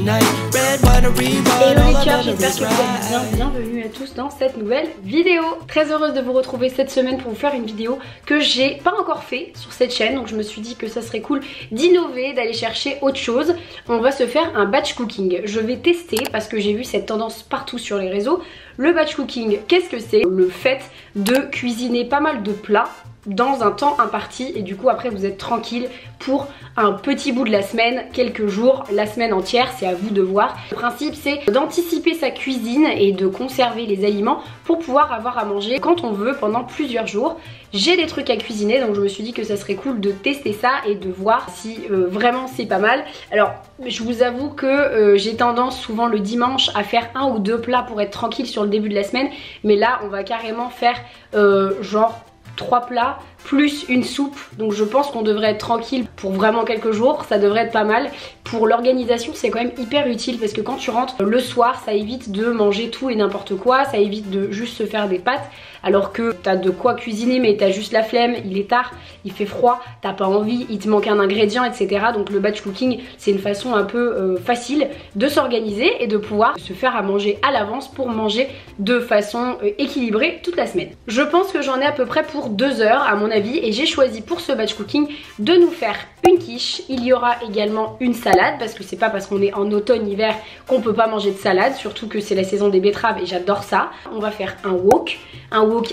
Hello les cœurs, j'espère que vous allez bien. Bienvenue à tous dans cette nouvelle vidéo. Très heureuse de vous retrouver cette semaine pour vous faire une vidéo que j'ai pas encore fait sur cette chaîne. Donc je me suis dit que ça serait cool d'innover, d'aller chercher autre chose. On va se faire un batch cooking. Je vais tester parce que j'ai vu cette tendance partout sur les réseaux. Le batch cooking, qu'est-ce que c'est? Le fait de cuisiner pas mal de plats dans un temps imparti et du coup après vous êtes tranquille pour un petit bout de la semaine, quelques jours, la semaine entière, c'est à vous de voir. Le principe c'est d'anticiper sa cuisine et de conserver les aliments pour pouvoir avoir à manger quand on veut pendant plusieurs jours. J'ai des trucs à cuisiner donc je me suis dit que ça serait cool de tester ça et de voir si vraiment c'est pas mal. Alors je vous avoue que j'ai tendance souvent le dimanche à faire un ou deux plats pour être tranquille sur le début de la semaine, mais là on va carrément faire genre 3 plats plus une soupe, donc je pense qu'on devrait être tranquille pour vraiment quelques jours, ça devrait être pas mal. Pour l'organisation c'est quand même hyper utile parce que quand tu rentres le soir ça évite de manger tout et n'importe quoi, ça évite de juste se faire des pâtes alors que t'as de quoi cuisiner mais t'as juste la flemme, il est tard, il fait froid, t'as pas envie, il te manque un ingrédient etc. Donc le batch cooking c'est une façon un peu facile de s'organiser et de pouvoir se faire à manger à l'avance pour manger de façon équilibrée toute la semaine. Je pense que j'en ai à peu près pour 2 heures à mon avis et j'ai choisi pour ce batch cooking de nous faire une quiche. Il y aura également une salade parce que c'est pas parce qu'on est en automne-hiver qu'on peut pas manger de salade, surtout que c'est la saison des betteraves et j'adore ça. On va faire un wok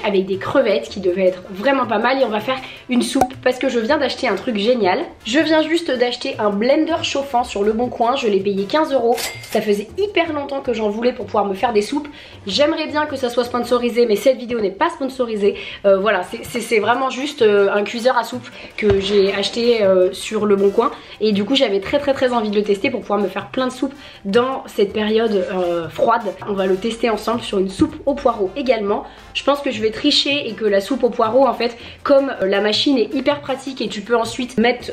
avec des crevettes qui devait être vraiment pas mal et on va faire une soupe parce que je viens d'acheter un truc génial. Je viens juste d'acheter un blender chauffant sur Le Bon Coin, je l'ai payé 15 €. Ça faisait hyper longtemps que j'en voulais pour pouvoir me faire des soupes. J'aimerais bien que ça soit sponsorisé mais cette vidéo n'est pas sponsorisée. Voilà, c'est vraiment juste un cuiseur à soupe que j'ai acheté sur Le Bon Coin et du coup j'avais très envie de le tester pour pouvoir me faire plein de soupes dans cette période froide. On va le tester ensemble sur une soupe aux poireaux également. Je pense que je vais tricher et que la soupe aux poireaux en fait, comme la machine est hyper pratique et tu peux ensuite mettre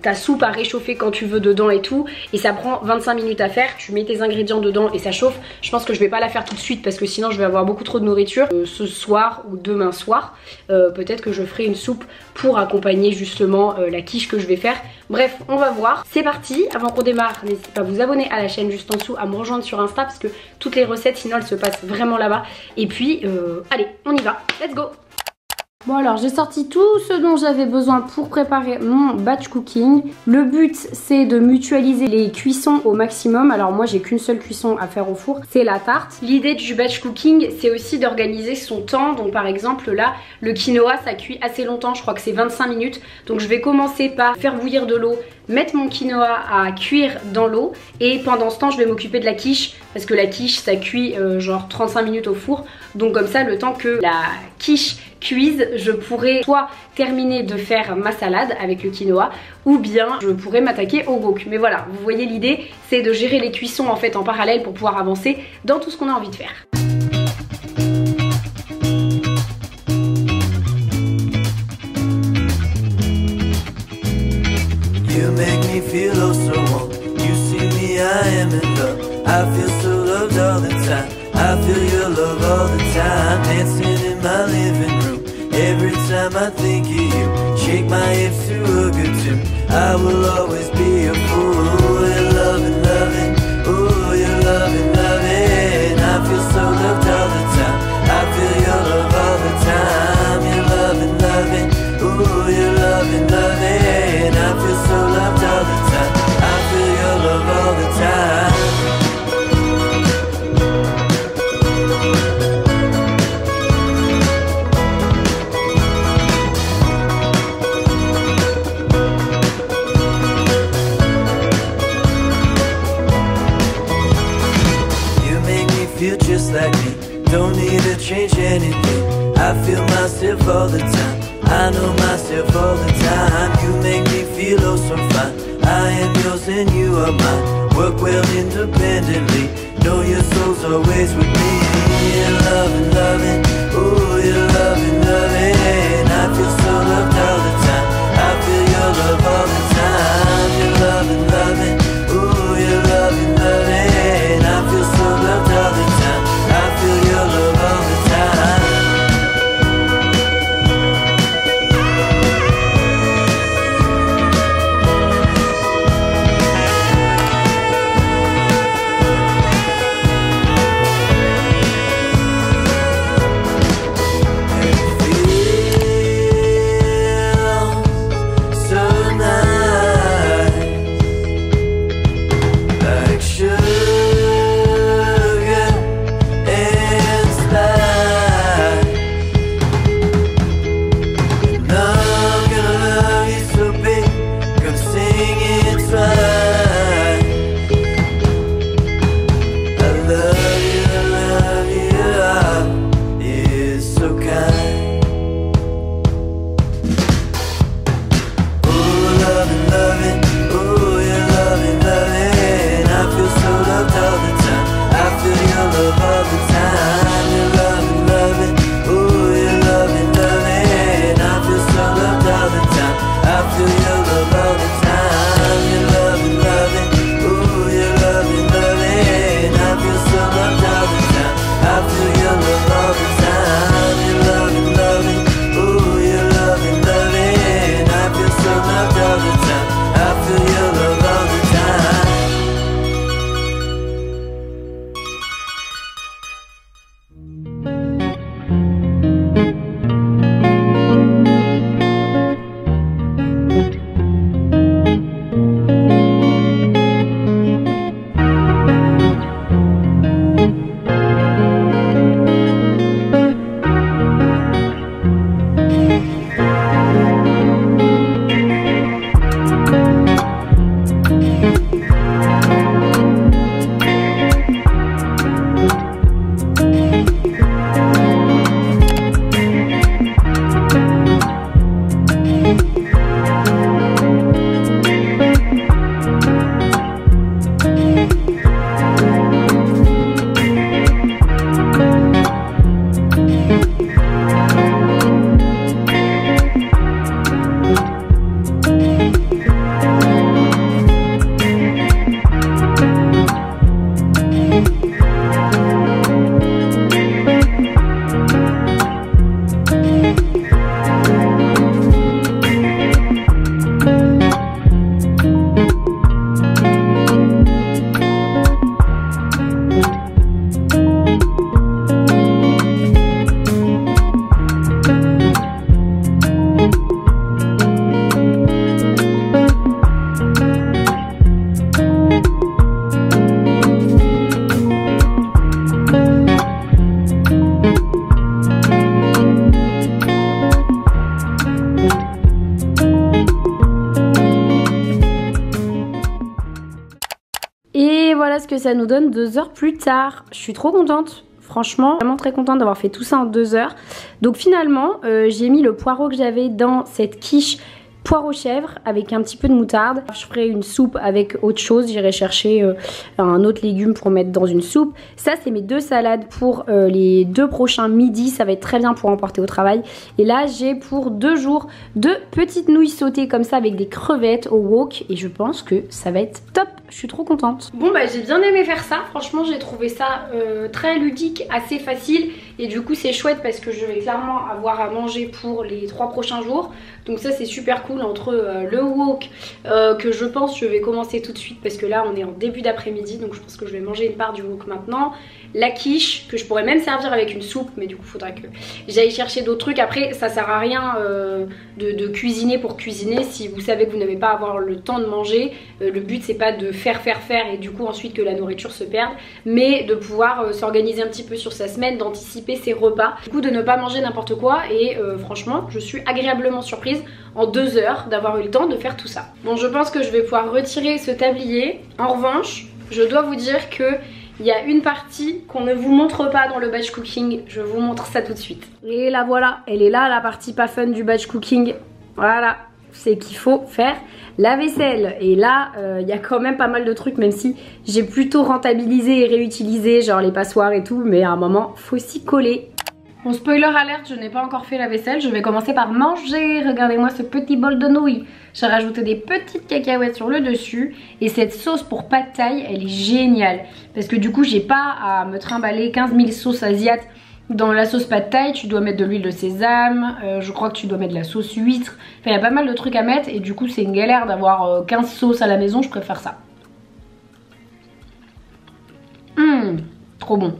ta soupe à réchauffer quand tu veux dedans et tout, et ça prend 25 minutes à faire, tu mets tes ingrédients dedans et ça chauffe. Je pense que je vais pas la faire tout de suite parce que sinon je vais avoir beaucoup trop de nourriture. Ce soir ou demain soir peut-être que je ferai une soupe pour accompagner justement la quiche que je vais faire. Bref, on va voir. C'est parti. Avant qu'on démarre, n'hésitez pas à vous abonner à la chaîne juste en dessous, à me rejoindre sur Insta parce que toutes les recettes sinon elles se passent vraiment là-bas. Et puis allez, on y va, let's go. Bon alors j'ai sorti tout ce dont j'avais besoin pour préparer mon batch cooking. Le but c'est de mutualiser les cuissons au maximum. Alors moi j'ai qu'une seule cuisson à faire au four, c'est la tarte. L'idée du batch cooking c'est aussi d'organiser son temps. Donc par exemple là le quinoa ça cuit assez longtemps, je crois que c'est 25 minutes. Donc je vais commencer par faire bouillir de l'eau, mettre mon quinoa à cuire dans l'eau et pendant ce temps je vais m'occuper de la quiche parce que la quiche ça cuit genre 35 minutes au four. Donc comme ça le temps que la quiche cuise, je pourrais soit terminer de faire ma salade avec le quinoa ou bien je pourrais m'attaquer au wok. Mais voilà, vous voyez l'idée, c'est de gérer les cuissons en fait en parallèle pour pouvoir avancer dans tout ce qu'on a envie de faire. You make me feel oh so warm. You see me, I am in love. I feel so loved all the time. I feel your love all the time. Dancing in my living room. Every time I think of you, shake my hips to a good tune. I will always be a fool. You're loving, loving. Oh, you're loving, loving. I feel so loved all the time. I feel your love all the time. You're loving, loving. Oh, you're loving, loving. I feel so loved all the time. I feel your love all the time. Feel just like me, don't need to change anything. I feel myself all the time, I know myself all the time. You make me feel oh so fine. I am yours and you are mine. Work well independently, know your soul's always with me. You're loving, loving, oh you're loving, loving. I feel so loved all the time, I feel your love all the time. You're loving, loving, oh you're loving, loving. I feel so loved all the time, I feel your love all the time. que ça nous donne 2 heures plus tard. Je suis trop contente. Franchement, vraiment très contente d'avoir fait tout ça en 2 heures. Donc finalement, j'ai mis le poireau que j'avais dans cette quiche poireau chèvre avec un petit peu de moutarde. Je ferai une soupe avec autre chose. J'irai chercher un autre légume pour mettre dans une soupe. Ça, c'est mes 2 salades pour les 2 prochains midis. Ça va être très bien pour emporter au travail. Et là, j'ai pour 2 jours 2 petites nouilles sautées comme ça avec des crevettes au wok. Et je pense que ça va être top. Je suis trop contente. Bon bah j'ai bien aimé faire ça. Franchement, j'ai trouvé ça très ludique, assez facile. Et du coup, c'est chouette parce que je vais clairement avoir à manger pour les 3 prochains jours. Donc ça, c'est super cool entre le wok que je pense je vais commencer tout de suite parce que là, on est en début d'après-midi. Donc je pense que je vais manger une part du wok maintenant. La quiche que je pourrais même servir avec une soupe, mais du coup, il faudra que j'aille chercher d'autres trucs. Après, ça sert à rien de cuisiner pour cuisiner si vous savez que vous n'avez pas à avoir le temps de manger. Le but, c'est pas de faire et du coup ensuite que la nourriture se perde, mais de pouvoir s'organiser un petit peu sur sa semaine, d'anticiper ses repas, du coup de ne pas manger n'importe quoi. Et franchement, je suis agréablement surprise en 2 heures d'avoir eu le temps de faire tout ça. Bon, je pense que je vais pouvoir retirer ce tablier. En revanche, je dois vous dire que il y a une partie qu'on ne vous montre pas dans le batch cooking. Je vous montre ça tout de suite. Et la voilà, elle est là, la partie pas fun du batch cooking. Voilà, c'est qu'il faut faire la vaisselle. Et là, il y a quand même pas mal de trucs, même si j'ai plutôt rentabilisé et réutilisé, genre les passoires et tout. Mais à un moment, faut s'y coller. Bon, spoiler alerte, je n'ai pas encore fait la vaisselle. Je vais commencer par manger. Regardez-moi ce petit bol de nouilles. J'ai rajouté des petites cacahuètes sur le dessus. Et cette sauce pour pad thai, elle est géniale. Parce que du coup, j'ai pas à me trimballer 15 000 sauces asiates. Dans la sauce pad thai, tu dois mettre de l'huile de sésame. Je crois que tu dois mettre de la sauce huître. Enfin, il y a pas mal de trucs à mettre. Et du coup, c'est une galère d'avoir 15 sauces à la maison. Je préfère ça. Trop bon.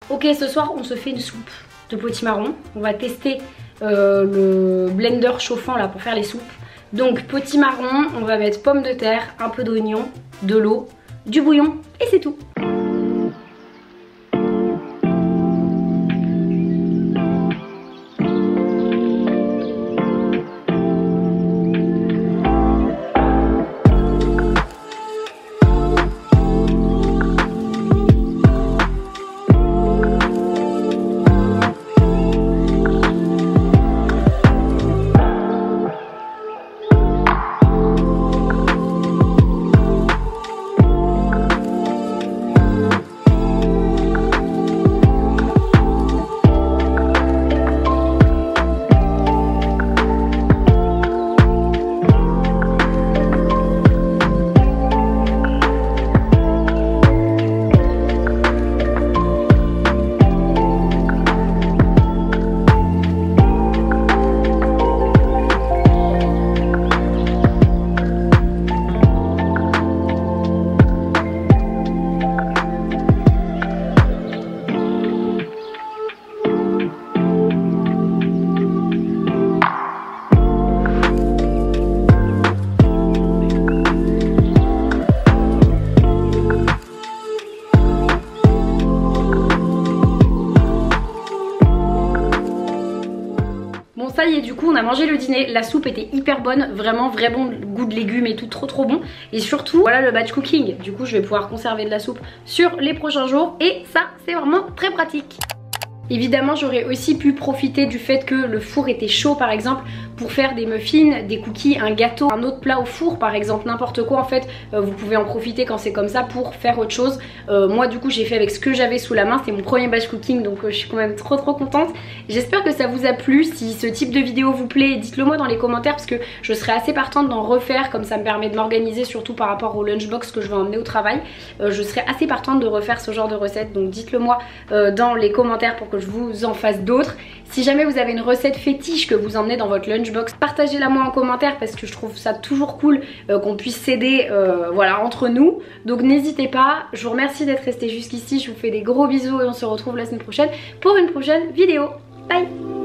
Ok, ce soir on se fait une soupe de potimarron. On va tester le blender chauffant là pour faire les soupes. Donc potimarron, on va mettre pommes de terre, un peu d'oignon, de l'eau, du bouillon et c'est tout. Ça y est, du coup on a mangé le dîner, la soupe était hyper bonne, vraiment vrai bon goût de légumes et tout, trop bon. Et surtout voilà le batch cooking, du coup je vais pouvoir conserver de la soupe sur les prochains jours et ça c'est vraiment très pratique. Évidemment j'aurais aussi pu profiter du fait que le four était chaud par exemple pour faire des muffins, des cookies, un gâteau, un autre plat au four par exemple, n'importe quoi en fait. Vous pouvez en profiter quand c'est comme ça pour faire autre chose. Moi du coup j'ai fait avec ce que j'avais sous la main, c'est mon premier batch cooking donc je suis quand même trop contente. J'espère que ça vous a plu, si ce type de vidéo vous plaît dites-le moi dans les commentaires parce que je serais assez partante d'en refaire, comme ça me permet de m'organiser surtout par rapport au lunchbox que je vais emmener au travail. Je serais assez partante de refaire ce genre de recette, donc dites-le moi dans les commentaires pour que je vous en fasse d'autres. Si jamais vous avez une recette fétiche que vous emmenez dans votre lunchbox, partagez-la moi en commentaire parce que je trouve ça toujours cool qu'on puisse s'aider voilà, entre nous. Donc n'hésitez pas, je vous remercie d'être resté jusqu'ici, je vous fais des gros bisous et on se retrouve la semaine prochaine pour une prochaine vidéo. Bye!